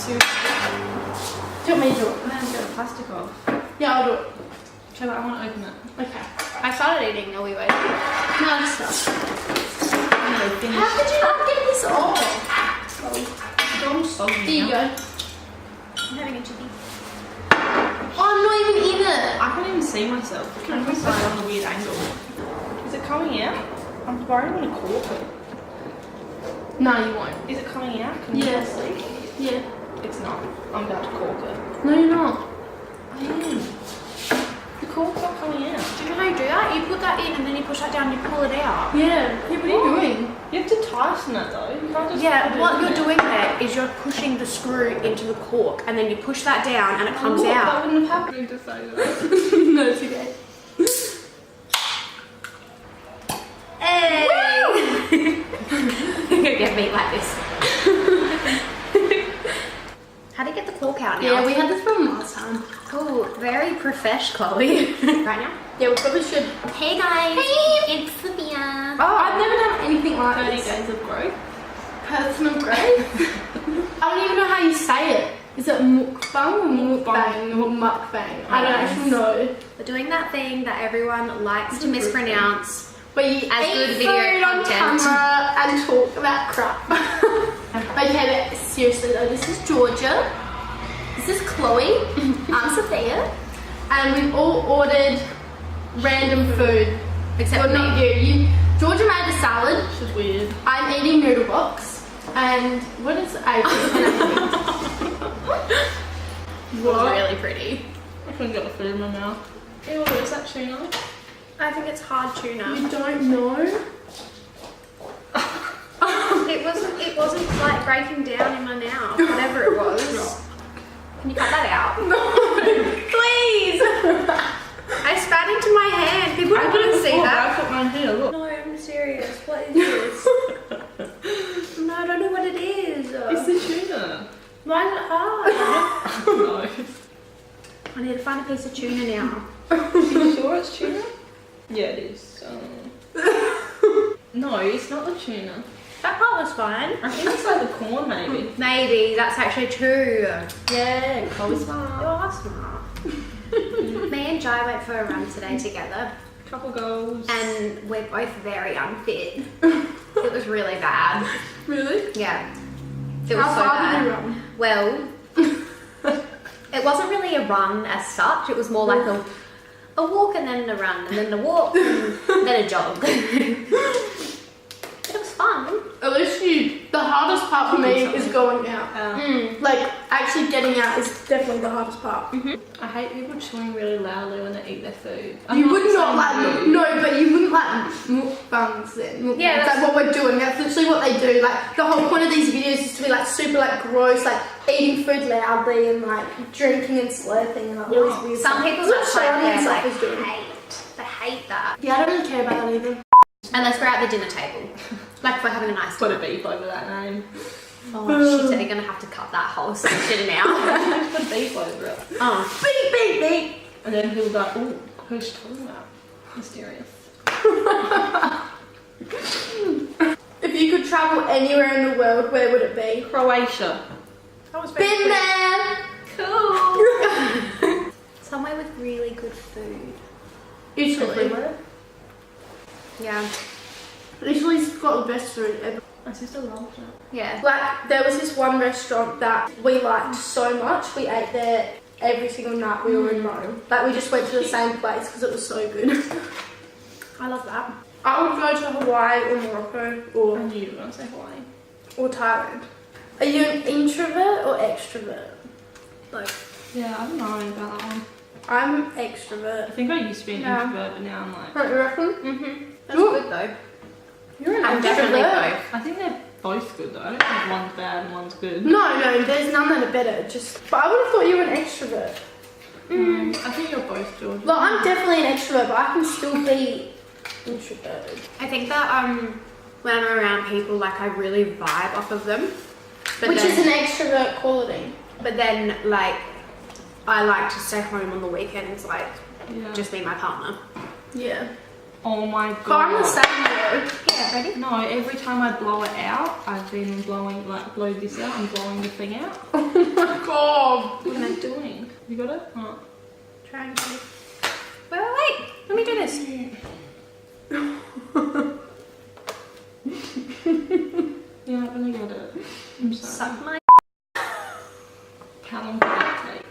seriously. Do you want me to do it? I'm get the plastic off. Yeah, I'll do it. Okay, but I want to open it. Okay. I started eating. Are we waiting? No, it's not. I'm finished. How could you not get this off? I'm soggy. There you go. I'm having a chippy. Oh, I'm not even in it. I can't even see myself. I can't even slide on a weird angle. Is it coming out? I'm worried I'm going to cork it. No, you won't. Is it coming out? Can you Yeah. see? Yeah. It's not. I'm about to cork it. No, you're not. I am. The cork's not coming out. Do you know how you do that? You put that in and then you push that down and you pull it out. Yeah. What are you doing? You have to tighten it though. You can't just Yeah, put it what in you're there. doing there is you're pushing the screw into the cork and then you push that down and it comes Look, out. That wouldn't have happened to say that. No, it's okay. Hey! Get me like this. How do you get the cork out now? Yeah, we had this problem last time. Oh, very profesh, Chloe. Right now? Yeah, we probably should. Hey guys! It's Sophia. Oh, I've never done anything like 30 this. days of growth. Personal growth. I don't even know how you say it. Is it mukbang or mukbang or mukbang? I don't actually know. We're doing that thing that everyone likes to mispronounce. But you As eat good video food on content. camera and talk about crap. Okay, but seriously though, this is Georgia. This is Chloe. I'm Sophia. And we've all ordered random food. Except well, not you. Georgia made a salad. This is weird. I'm eating noodle box. And what is Avery? It was really pretty. I couldn't get the food in my mouth. Ew, is that tuna? I think it's hard tuna. You don't know? It wasn't like breaking down in my mouth, whatever it was. Can you cut that out? No. Please! I spat into my hand. People I couldn't see I that. put mine here, look. No, I'm serious. What is this? No, I don't know what it is. It's the tuna. Why is it hard? No. I need to find a piece of tuna now. Are you sure it's tuna? Yeah, it is. No, it's not the tuna. That part was fine. I think it's like the corn, maybe. Maybe, that's actually true. Yeah, Chloe's smart. You're smart. Me and Jai went for a run today together. Couple goals. And we're both very unfit. It was really bad. Really? Yeah. It was How so far bad. did you run? Well, it wasn't really a run as such. It was more like a walk and then a run and then a walk and then a jog. It was fun. At least the hardest part for me is going out. Like, actually getting out is definitely the hardest part. I hate people chewing really loudly when they eat their food. You would not saying like, you. no, but you wouldn't like mukbangs then. Mukbangs, Yeah, that's like what we're doing. That's literally what they do. Like, the whole point of these videos is to be like super like gross, like eating food loudly and like drinking and slurping and like all these weird Some stuff. people That's what that's like, Shani and they're stuff like, is doing. they hate that. Yeah, I don't really care about that either. Unless we're at the dinner table. Like if we're having a nice Put dinner. a beep over that name. Oh, she said you're gonna have to cut that whole section out. Put a beep over it. Oh. Beep, beep, beep. And then he'll go, ooh, who's talking about? Mysterious. If you could travel anywhere in the world, where would it be? Croatia. That was very Been quick. there. Cool. Somewhere with really good food. Italy. Everywhere. Yeah. Italy's got the best food ever. My sister loves it. Yeah. Like, there was this one restaurant that we liked so much. We ate there every single night we were in Rome. Like, we just went to the same place because it was so good. I love that. I would go to Hawaii or Morocco or, I knew you were going to say Hawaii. or Thailand. Are you an introvert or extrovert? Both. Yeah, I don't know about that one. I'm I extrovert. think I used to be an Yeah. introvert, but now I'm like... Don't you reckon? Mm-hmm. That's Ooh. good though. You're an I'm definitely extrovert. both. I think they're both good though. I don't think one's bad and one's good. No, there's none that are better. Just, but I would have thought you were an extrovert. I think you're both, Georgia. Well, I'm definitely an extrovert, but I can still be introverted. I think that when I'm around people, like I really vibe off of them. But Which then, is an extrovert quality. But then, like, I like to stay home on the weekends, like, Yeah. just be my partner. Yeah. Oh my But I'm the god. same though. Yeah, ready? No, every time I blow it out, I've been blowing, like, blow this out, I'm blowing the thing out. Oh my god. What am I doing? You got it? Oh. Trying to. Wait. Let me do this. You're not gonna get it. I'm sorry. Suck my. How long did that take?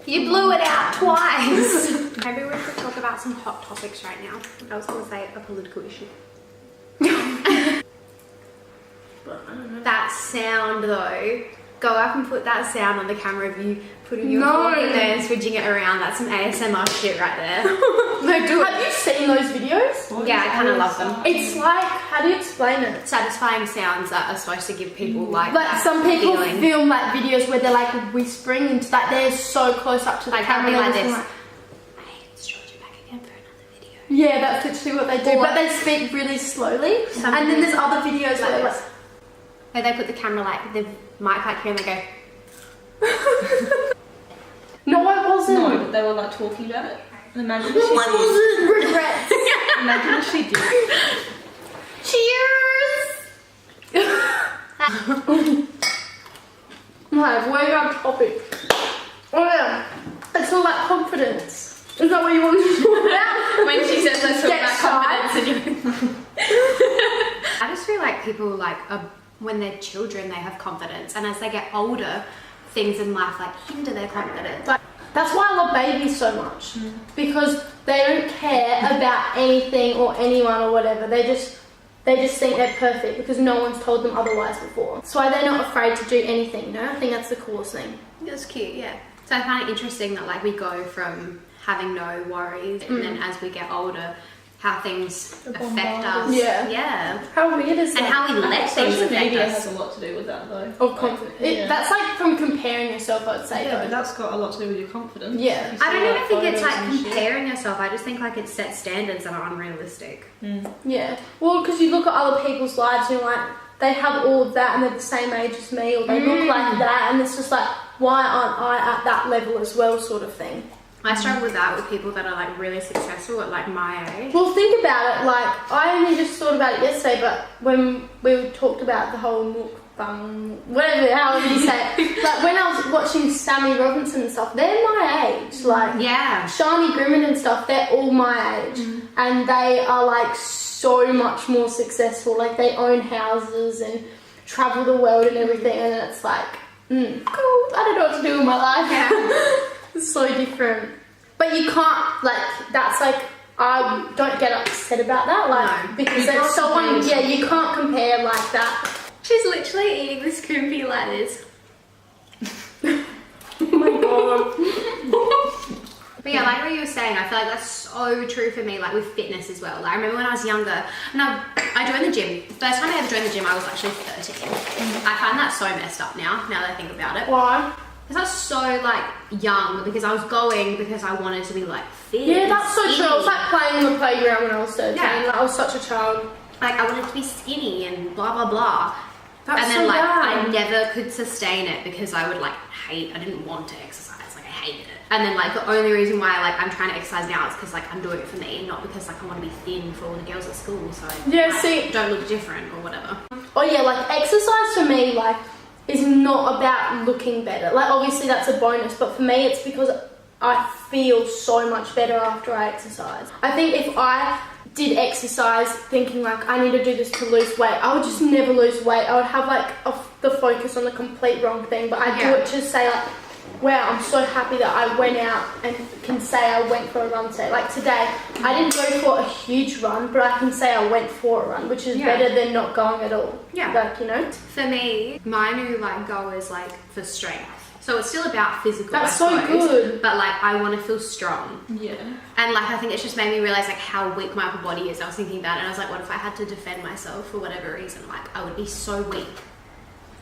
You blew it out twice. Maybe we should talk about some hot topics right now. I was going to say a political issue. But I don't know. That sound though. Go up and put that sound on the camera of you putting your No. fork in there and switching it around. That's some ASMR shit right there. No, do Have it. you seen those videos? What Yeah, is I kind of love ASMR? them. It's like, how do you explain it? Satisfying sounds that are supposed to give people like Like that some people feeling. film like videos where they're like whispering into that, they're so close up to the Like, camera. they'll be like and this. everything Hey, it's Georgia back again for another video. Yeah, that's literally what they do. Or- But they speak really slowly. Some And then there's people- other videos like where this. Where they put the camera like the mic like here and they go. no, I wasn't. No, but they were like talking about it. Imagine if No, she I did. wasn't. Regrets. Imagine if she did. Cheers. Right, we're on topic. Oh yeah, it's all about confidence. Is that what you want to talk about? When she says let's talk Get about shy. confidence and I just feel like people like when they're children they have confidence, and as they get older things in life like hinder their confidence. Like, that's why I love babies so much, because they don't care about anything or anyone or whatever. They just think they're perfect because no one's told them otherwise before. That's why they're not afraid to do anything, you know? I think that's the coolest thing. It's cute, yeah. So I find it interesting that like we go from having no worries and then as we get older how things affect us. Yeah. Yeah. How weird is And that? how we let things Social affect media us. has a lot to do with that though. Of confidence. Yeah. That's like from comparing yourself, I'd say. Yeah, though. but that's got a lot to do with your confidence. Yeah. You see, I don't even think it's photos like and shit. comparing yourself. I just think like it sets standards that are unrealistic. Yeah. Well, because you look at other people's lives and you're like, they have all of that and they're the same age as me, or they look like that, and it's just like, why aren't I at that level as well, sort of thing. I struggle with that with people that are like really successful at like my age. Well, think about it, like, I only just thought about it yesterday, but when we talked about the whole MUKBANG, whatever, however you say it, like when I was watching Sammy Robinson and stuff, they're my age, like, Yeah. Shani Grimmin and stuff, they're all my age, and they are like so much more successful, like they own houses and travel the world and everything, and it's like, cool, I don't know what to do with my life. Yeah. It's so different. But you can't, like, that's like, I don't get upset about that, like, No. because You can't it's so compare yeah, you can't compare like that. She's literally eating this Kumpi like this. Oh my god. But yeah, like what you were saying, I feel like that's so true for me, like with fitness as well. Like I remember when I was younger, and I joined the gym. The first time I ever joined the gym, I was actually 13. I find that so messed up now that I think about it. Why? Because I was so like young, because I was going because I wanted to be like fit. Yeah, and that's so true. I was skinny. like playing on the playground when I was 13. Yeah. Like, I was such a child. Like I wanted to be skinny and blah blah blah. That's and then so like bad. I never could sustain it because I would like I didn't want to exercise, like I hated it. And then like the only reason why like I'm trying to exercise now is because like I'm doing it for me, not because like I want to be thin for all the girls at school, so Yeah, like, see- don't look different or whatever. Oh yeah, like exercise for me, like, is not about looking better. Like, obviously that's a bonus, but for me it's because I feel so much better after I exercise. I think if I did exercise thinking like I need to do this to lose weight, I would just never lose weight. I would have like the focus on the complete wrong thing, but I do Yeah. it to say like, wow, I'm so happy that I went out and can say I went for a run today. Like today, I didn't go for a huge run, but I can say I went for a run, which is Yeah. better than not going at all. Yeah. Like, you know? For me, my new like goal is like for strength. So it's still about physical. That's I so suppose, good. But like I want to feel strong. Yeah. And like I think it's just made me realize like how weak my upper body is. I was thinking about it and I was like, what if I had to defend myself for whatever reason? Like I would be so weak.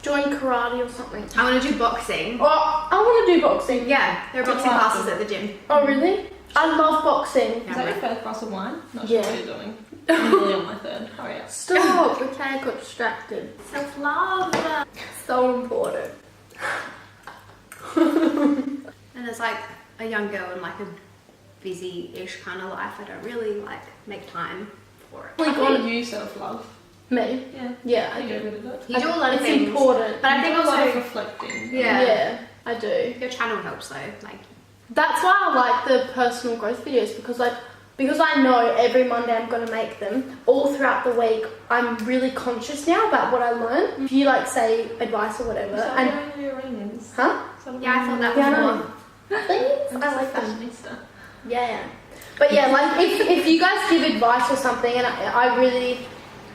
Join karate or something. I want to do boxing. Oh, I want to do boxing. Yeah, there are boxing classes at the gym. Oh, really? I love boxing. Is that your first glass of wine? Not Yeah. sure what you're doing. I'm nearly on my third. Hurry up. Stop. Okay, I got distracted. Self-love. So important. And there's like a young girl and like a busy-ish kind of life. I don't really like make time for it. Like, what do you self-love? Me? Yeah. Yeah, I You do. get rid of it. You do a lot of It's things, important. but I think You do a lot of also reflecting. Yeah, I do. your channel helps though. Like, That's why I like the personal growth videos, because I know every Monday I'm going to make them. All throughout the week, I'm really conscious now about what I learn. If you like say advice or whatever, So and wearing your rings. huh? yeah, I thought that Yeah, I before. know. Thanks. I like them. fashionista. Yeah. But yeah, like if you guys give advice or something and I really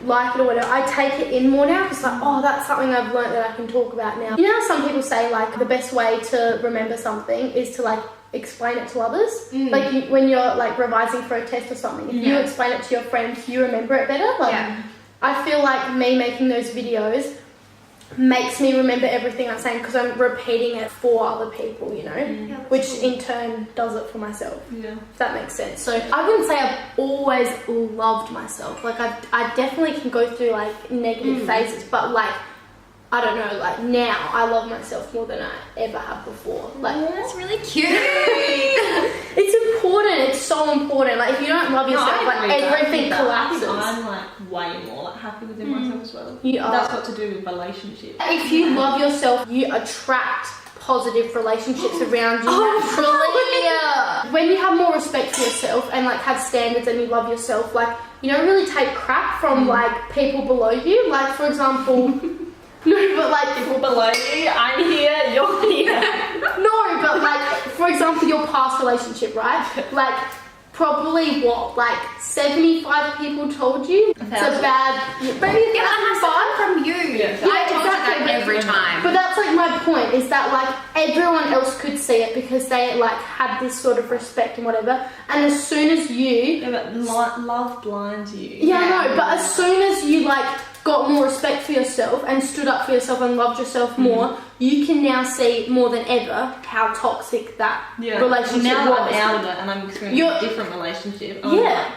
like it or whatever, I take it in more now because like, oh, that's something I've learned that I can talk about now. You know how some people say like the best way to remember something is to like explain it to others? Like when you're like revising for a test or something, if you explain it to your friends, you remember it better. Like I feel like me making those videos makes me remember everything I'm saying because I'm repeating it for other people, you know, which in turn does it for myself. Yeah. If that makes sense. So I wouldn't say I've always loved myself. Like I definitely can go through like negative phases, but like I don't know, like now I love myself more than I ever have before. Like That's really cute. it's important. It's so important. Like if you don't love yourself, like everything collapses. I'm like way more like happy within myself as well. You are. That's got to do with relationships. If you love yourself, you attract positive relationships around you naturally. When you have more respect for yourself and like have standards and you love yourself, like you don't really take crap from like people below you. Like for example, no, but like People below you, I'm here, you're here. no, but like for example, your past relationship, right? Like probably what, like 75 people told you it's a bad. Maybe Yeah, that has to come from you. Yeah. I told you exactly. that every time. But that's like my point, is that like everyone else could see it because they like had this sort of respect and whatever. And as soon as you, Yeah, but love blinds you. yeah, I know, but as soon as you like got more respect for yourself and stood up for yourself and loved yourself more, you can now see more than ever how toxic that relationship now was. I'm older and I'm experiencing a different relationship. I'm like,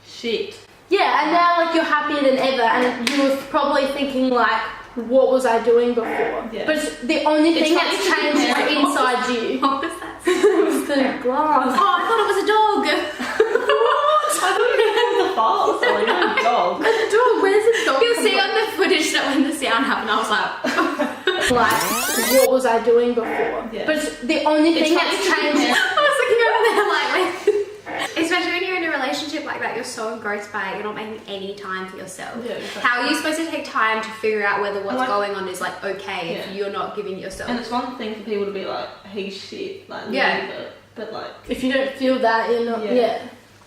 shit. Yeah, and now like you're happier than ever, and you were probably thinking like, what was I doing before? Yeah. But it's the only thing that's changed is inside you. What was that? It was the glass. Oh, I thought it was a dog. I thought you were the file, so like, no dog. A dog, where's the dog? You'll see on the footage that when the sound happened, I was like, Like, what was I doing before? Yeah. But it's the only thing that's changed. I was looking over there like, especially when you're in a relationship like that, you're so engrossed by it, you're not making any time for yourself. Yeah, exactly. How are you supposed to take time to figure out whether what's Like, going on is like okay if you're not giving yourself? And it's one thing for people to be like, he's shit, like, leave it. But like, If you don't feel that, you're not. Yeah.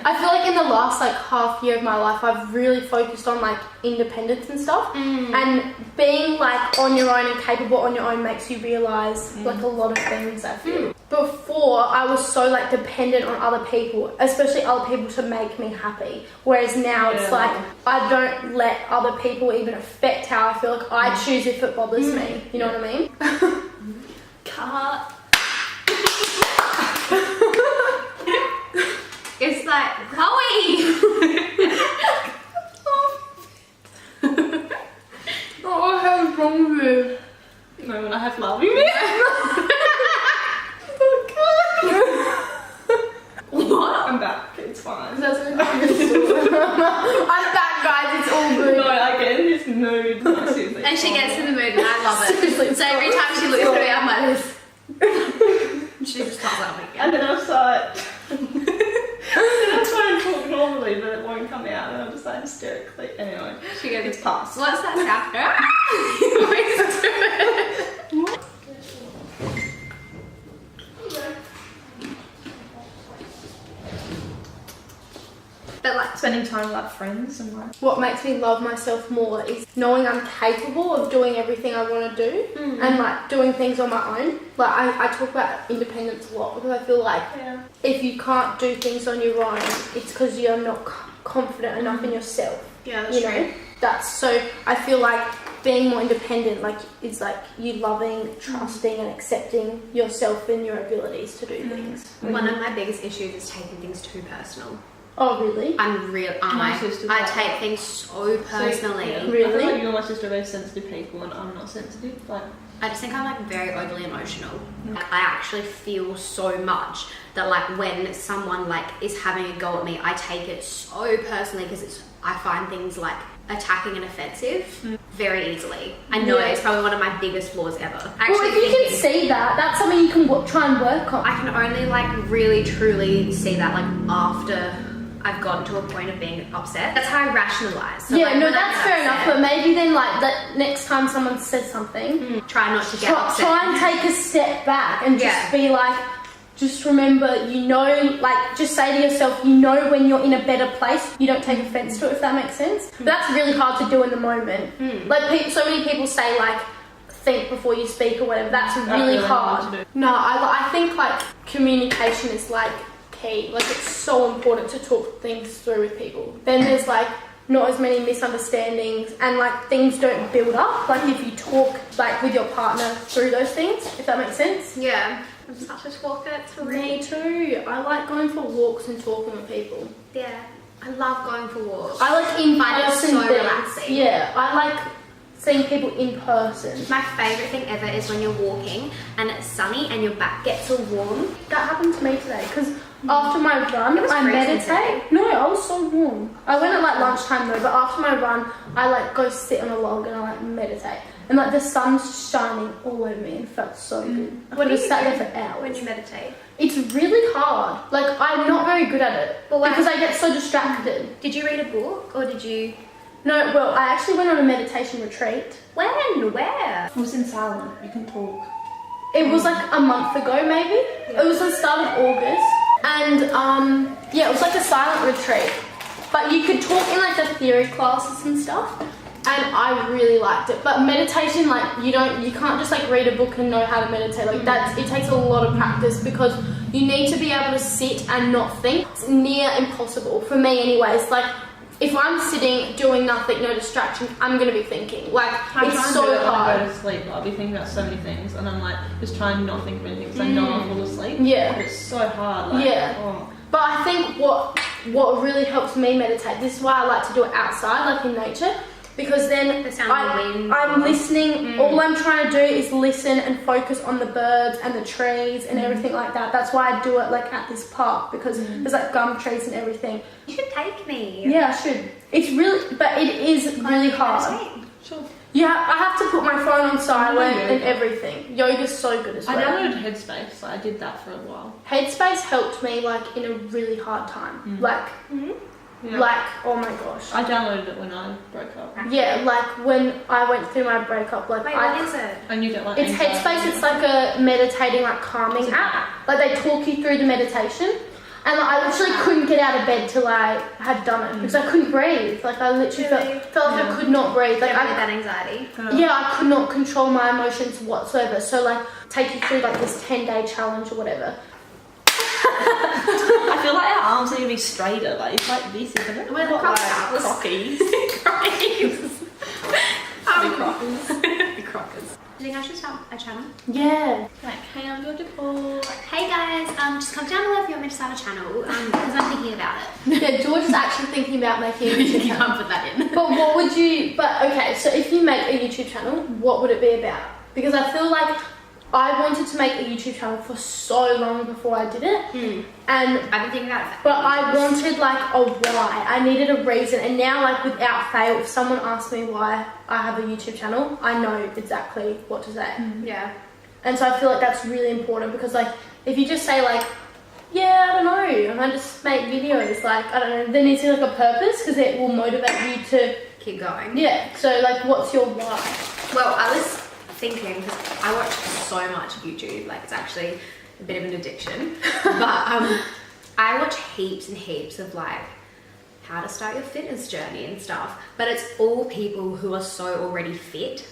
I feel like in the last like half year of my life, I've really focused on like independence and stuff, and being like on your own and capable on your own makes you realize like a lot of things. I feel before I was so like dependent on other people, especially other people to make me happy. Whereas now it's like I don't let other people even affect how I feel. Like I choose if it bothers me. You know what I mean? Cut. It's like, Chloe! Oh, how's wrong with you? no, when I have love you. What? I'm back, it's fine. That's I'm back, guys. It's all good. No, I get in this mood. And she gets in the mood and I love it. Seriously, So every time she looks at me, I'm like this. She just starts laughing And again. then I'm like, I'm trying to talk normally, but it won't come out, and I'm just like hysterically. Anyway, She goes, it's past. what's that sound? You always do it. But like, Spending time with like friends and like. What makes me love myself more is knowing I'm capable of doing everything I want to do and like doing things on my own. Like I talk about independence a lot because I feel like if you can't do things on your own, it's because you're not confident enough in yourself. yeah, that's true. That's so I feel like being more independent like is like you loving, trusting and accepting yourself and your abilities to do things. One of my biggest issues is taking things too personal. Oh, really? I'm real. My sister's I like take that. things so personally. Yeah. Really? I feel like you and my sister are very sensitive people, and I'm not sensitive. Like, I just think I'm like very overly emotional. Like, I actually feel so much that like when someone like is having a go at me, I take it so personally because I find things like attacking and offensive very easily. I know it's probably one of my biggest flaws ever. Well, if you can see that, that's something you can try and work on. I can only like really truly see that like after I've gotten to a point of being upset. That's how I rationalize. So, yeah, like, no, when that's I'm fair enough. upset, But maybe then, like, that next time someone says something, try not to get upset. try and take a step back and just be like, just remember, you know, like, just say to yourself, you know, when you're in a better place, you don't take offense to it, if that makes sense. But that's really hard to do in the moment. Like, so many people say, like, think before you speak or whatever. That's really hard. to do. No, I think, like, communication is, like, key. Like, it's so important to talk things through with people. Then there's, like, not as many misunderstandings and, like, things don't build up. Like, if you talk, like, with your partner through those things, if that makes sense. Yeah. I'm such a talker, it's for me. Me too. I like going for walks and talking with people. Yeah. I love going for walks. I like in-person so things. relaxing. Yeah, I like seeing people in person. My favourite thing ever is when you're walking and it's sunny and your back gets all warm. That happened to me today because after my run, It was I freezing meditate. today. No, I was so warm. I went at like lunchtime though, but after my run, I like go sit on a log and I like meditate. And like the sun's shining all over me and it felt so good. I What could do have you sat do there for hours. when you meditate? It's really hard. Like I'm not very good at it Well, like- because I get so distracted. Did you read a book or did you... No, well, I actually went on a meditation retreat. When? Where? it was in silent. You can talk. It was like a month ago, maybe. It was the start of August, and yeah, it was like a silent retreat. But you could talk in like the theory classes and stuff, and I really liked it. But meditation, like you can't just like read a book and know how to meditate. Like it takes a lot of practice because you need to be able to sit and not think. It's near impossible for me, anyways. Like. If I'm sitting doing nothing, no distraction, I'm gonna be thinking. Like it's so When I hard. go to sleep, I'll be thinking about so many things, and I'm like just trying to not think of anything because I know I'll fall asleep. Yeah. But it's so hard. Like, Yeah. Oh. But I think what really helps me meditate, this is why I like to do it outside, like in nature, because then The sound of the wind. I'm listening, all I'm trying to do is listen and focus on the birds and the trees and everything like that. That's why I do it like at this park, because there's like gum trees and everything. You should take me. Yeah, I should. It's really, but it is really hard. Meditate. Sure. Yeah, I have to put my phone on silent yoga. and everything. Yoga's so good as well. I downloaded Headspace, so I did that for a while. Headspace helped me like in a really hard time. Like, Yeah. like, oh my gosh. I downloaded it when I broke up. Yeah, like when I went through my breakup, like Wait, what is it? And you get like it's anxiety. Headspace. It's like a meditating, like calming app. Like they talk you through the meditation, and like, I literally couldn't get out of bed till I had done it because I couldn't breathe. Like I literally Really? felt like I could not breathe. Like Don't get that anxiety. yeah, I could not control my emotions whatsoever. So like take you through like this 10-day challenge or whatever. I feel like our arms need to be straighter. Like it's like this, isn't it? We're the What, like crocodiles. crockies. The crockers. Do you think I should start a channel? Yeah. Like, hey, I'm beautiful. Hey guys, just comment down below if you want me to start a channel because I'm thinking about it. Yeah, George is actually thinking about making a YouTube You channel. can't put that in. But what would you, but okay, so if you make a YouTube channel, what would it be about? Because I feel like I wanted to make a YouTube channel for so long before I did it. And I've been thinking about it. but I wanted like a why. I needed a reason. And now like without fail, if someone asks me why I have a YouTube channel, I know exactly what to say. Yeah. And so I feel like that's really important because like if you just say like, yeah, I don't know, and I just make videos, like I don't know, there needs to be like a purpose because it will motivate you to Keep going. yeah. So like what's your why? Well, I was thinking, because I watch so much YouTube, like it's actually a bit of an addiction, but I watch heaps and heaps of like how to start your fitness journey and stuff, but it's all people who are so already fit.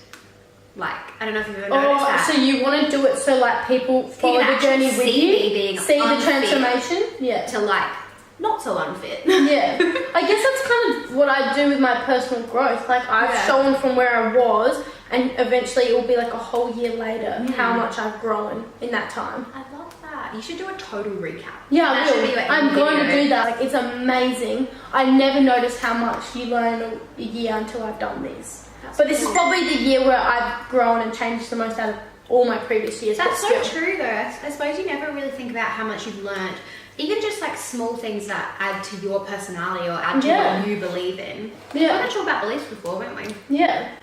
Like, I don't know if you've ever noticed that. So you want to do it so like people follow can the journey actually with see you, me being see the unfit. transformation, yeah. To like not so unfit. Yeah, I guess that's kind of what I do with my personal growth. Like I've shown from where I was, and eventually it will be like a whole year later how much I've grown in that time. I love that. You should do a total recap. Yeah, that I should will. be your I'm end going to video. do that. Like it's amazing. I never noticed how much you learn a year until I've done these. But this is probably the year where I've grown and changed the most out of all my previous years. That's so true though. I suppose you never really think about how much you've learned. Even just like small things that add to your personality or add to what you believe in. Yeah. We weren't talking about beliefs before, weren't we? Yeah.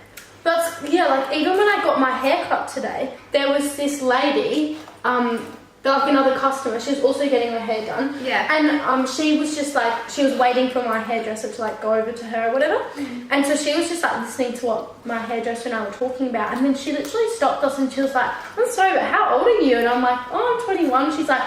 But yeah, like even when I got my hair cut today, there was this lady, like another customer, she was also getting her hair done. Yeah. And she was just like, she was waiting for my hairdresser to like go over to her or whatever. And so she was just like listening to what my hairdresser and I were talking about. And then she literally stopped us and she was like, I'm sorry, but how old are you? And I'm like, oh, I'm 21. She's like,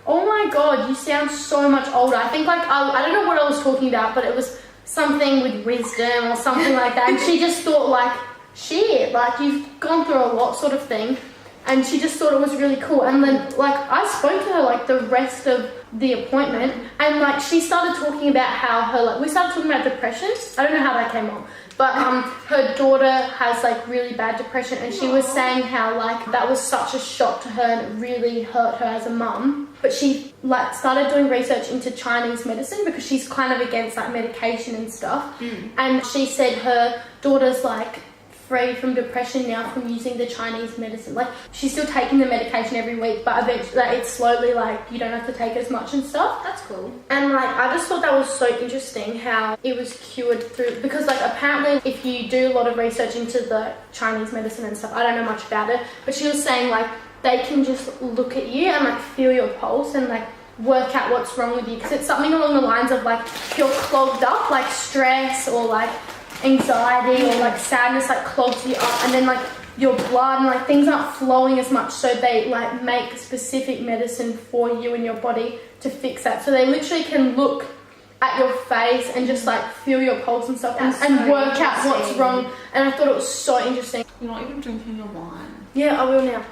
oh my God, you sound so much older. I think like, I don't know what I was talking about, but it was something with wisdom or something like that. And she just thought like, shit, like you've gone through a lot sort of thing. And she just thought it was really cool. And then like I spoke to her like the rest of the appointment, and like she started talking about how her, like we started talking about depression. I don't know how that came on, but her daughter has like really bad depression, and she was saying how like that was such a shock to her and it really hurt her as a mum. But she like started doing research into Chinese medicine because she's kind of against like medication and stuff. And she said her daughter's like free from depression now from using the Chinese medicine. Like she's still taking the medication every week, but eventually like, it's slowly like you don't have to take as much and stuff. That's cool. And like I just thought that was so interesting how it was cured through, because like apparently if you do a lot of research into the Chinese medicine and stuff, I don't know much about it, but she was saying like they can just look at you and like feel your pulse and like work out what's wrong with you, because it's something along the lines of like if you're clogged up, like stress or like anxiety or like sadness like clogs you up, and then like your blood and like things aren't flowing as much, so they like make specific medicine for you in your body to fix that. So they literally can look at your face and just like feel your pulse and stuff and so work out what's wrong. And I thought it was so interesting. You're not even drinking your wine. Yeah, I will now.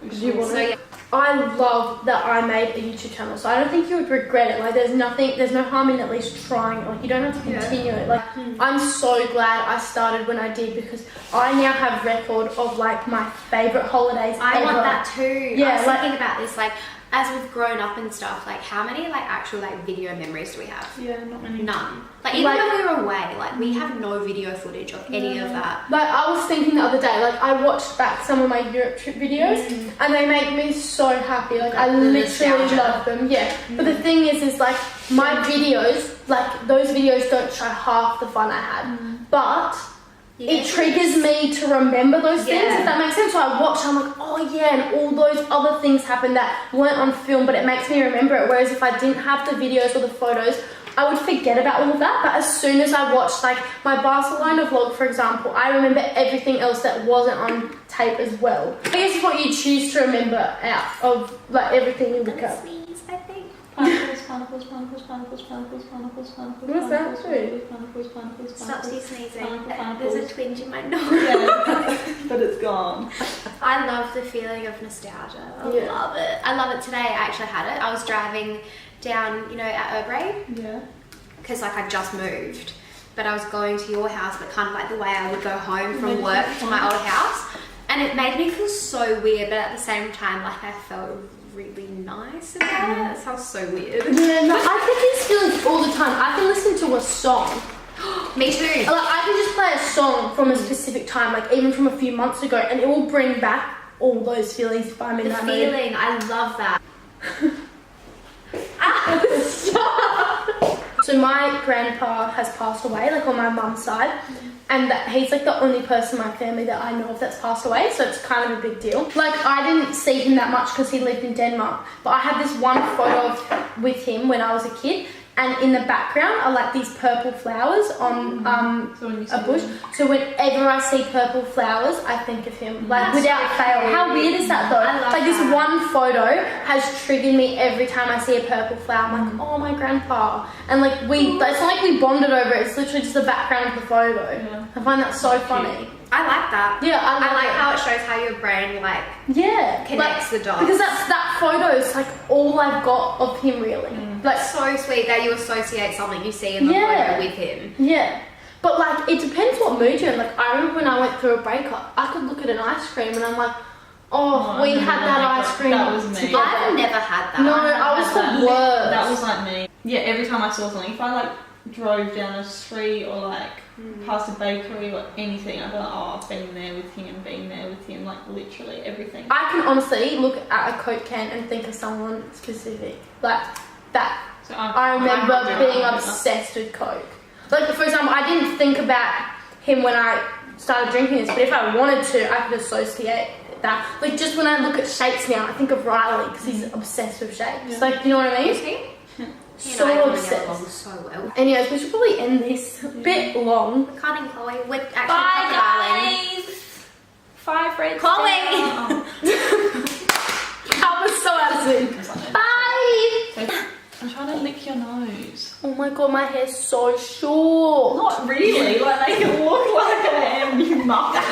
Do you want it? I love that I made a YouTube channel, so I don't think you would regret it. Like there's no harm in at least trying it. Like you don't have to continue it. Like I'm so glad I started when I did, because I now have record of like my favourite holidays I ever. want that too. Yeah, I was like, thinking about this, like as we've grown up and stuff, like how many like actual like video memories do we have? Yeah, not many. None. Like even when we were away, like we have no video footage of any of that. Like I was thinking the other day, like I watched back some of my Europe trip videos and they make me so happy. Like I literally love them. Yeah. But the thing is like my videos, like those videos don't show half the fun I had. But it triggers me to remember those things, if that makes sense. So I watch, I'm like, oh yeah, and all those other things happened that weren't on film, but it makes me remember it. Whereas if I didn't have the videos or the photos, I would forget about all of that. But as soon as I watched like my Barcelona vlog, for example, I remember everything else that wasn't on tape as well. I guess it's what you choose to remember out of like everything you look up. I think. What's that too? Stop sneezing. There's a twinge in my nose. Yeah, but it's gone. I love the feeling of nostalgia. I love it. I love it today. I actually had it. I was driving down, you know, at Urbray. Yeah. Because like I just moved, but I was going to your house, but kind of like the way I would go home from work to my old house, and it made me feel so weird, but at the same time, like I felt really nice about it. That sounds so weird. Yeah, no, I get these feelings all the time. I can listen to a song. Me too. Like I can just play a song from a specific time, like even from a few months ago, and it will bring back all those feelings if I'm in that mood. The feeling, I love that. Stop. So my grandpa has passed away, like on my mum's side, and that he's like the only person in my family that I know of that's passed away, so it's kind of a big deal. Like I didn't see him that much because he lived in Denmark, but I had this one photo with him when I was a kid, and in the background are like these purple flowers on a bush. So whenever I see purple flowers, I think of him, like without fail. How weird is that though? I love like this that. one photo has triggered me every time I see a purple flower. I'm like, oh my grandpa. And like it's not like we bonded over it, it's literally just the background of the photo. I find that so funny. I like like that. Yeah, I like how it shows how your brain like connects the dots. Because that photo is like all I've got of him really. Like so sweet that you associate something you see in the photo with him. Yeah. But like it depends what mood you're in. Like I remember when I went through a breakup, I could look at an ice cream and I'm like, oh, we had that ice cream. That was me. Together. I've never had that. No, I was the worst. That was like me. Yeah, every time I saw something, if I like drove down a street or like past a bakery or anything, I'd be like, oh, I've been there with him, like literally everything. I can honestly look at a Coke can and think of someone specific. Like that. So I remember being obsessed with Coke. Like for example, I didn't think about him when I started drinking this, but if I wanted to, I could associate that. Like just when I look at shapes now, I think of Riley because he's obsessed with shapes. Yeah. Like, you know what I mean? Is he? So obsessed. So well. Anyways, we should probably end this a bit long. Cutting Chloe. We're actually Bye guys. 5 reds. Chloe. That was so out of sync. Bye. I'm trying to lick your nose. Oh my god, my hair's so short. Not really. Like make it look like I am, you muppet.